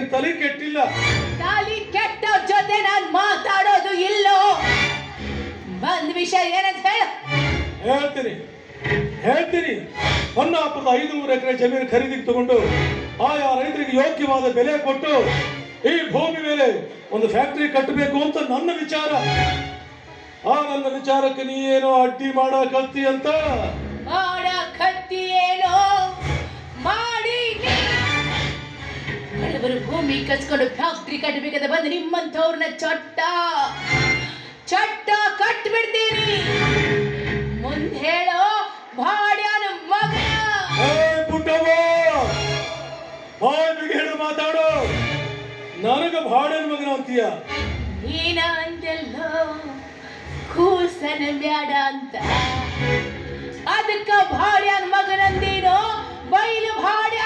ನಿನಗೆ ತಲೆ ಕೆಟ್ಟಿಲ್ಲ. ತಾಲಿ ಕೆಟ್ಟ ಜೊತೆ ನಾನು ಮಾತಾಡೋದು ಇಲ್ಲೋ. ಬಂದ್ ವಿಷಯ ಏನಂತ ಹೇಳ್ತೀನಿ. ಹೊನ್ನಾಪುರದ 500 ಎಕರೆ ಜಮೀನು ಖರೀದಿಗೆ ತಗೊಂಡು ಆಯಾ ರೈತರಿಗೆ ಯೋಗ್ಯವಾದ ಬೆಲೆ ಕೊಟ್ಟು ಈ ಭೂಮಿ ಮೇಲೆ ಒಂದು ಫ್ಯಾಕ್ಟರಿ ಕಟ್ಟಬೇಕು ಅಂತ ನನ್ನ ವಿಚಾರ. ಆ ನನ್ನ ವಿಚಾರಕ್ಕೆ ನೀ ಏನೋ ಅಡ್ಡಿ ಮಾಡಕತ್ತಿ ಅಂತ. ಮಾಡಕತ್ತಿ ಏನೋ ಮಾಡಿ ಬಡವರು ಭೂಮಿ ಕಚ್ಕೊಂಡು ಫ್ಯಾಕ್ಟರಿ ಕಟ್ಟಬೇಕಾದ ಬಂದು ನಿಮ್ಮಂಥವ್ರನ್ನ ಚಟ್ಟ ಕಟ್ಬಿಡ್ತೀನಿ. ಮುಂದೆ ಹೇಳೋ ಭಾಡ್ಯಾನ ಮಗ. ಹೇಳು, ಮಾತಾಡೋ. ನನಗ ಭಾಡ್ಯನ ಮಗನ ಅಂತೀಯ? ನೀನ ಅಂತೆಲ್ಲೋ ಕೂಸನ ಬ್ಯಾಡ ಅಂತ, ಅದಕ್ಕ ಭಾಡ್ಯಾನ ಮಗನಂದೇನೋ ಬೈಲು ಭಾಡ್ಯ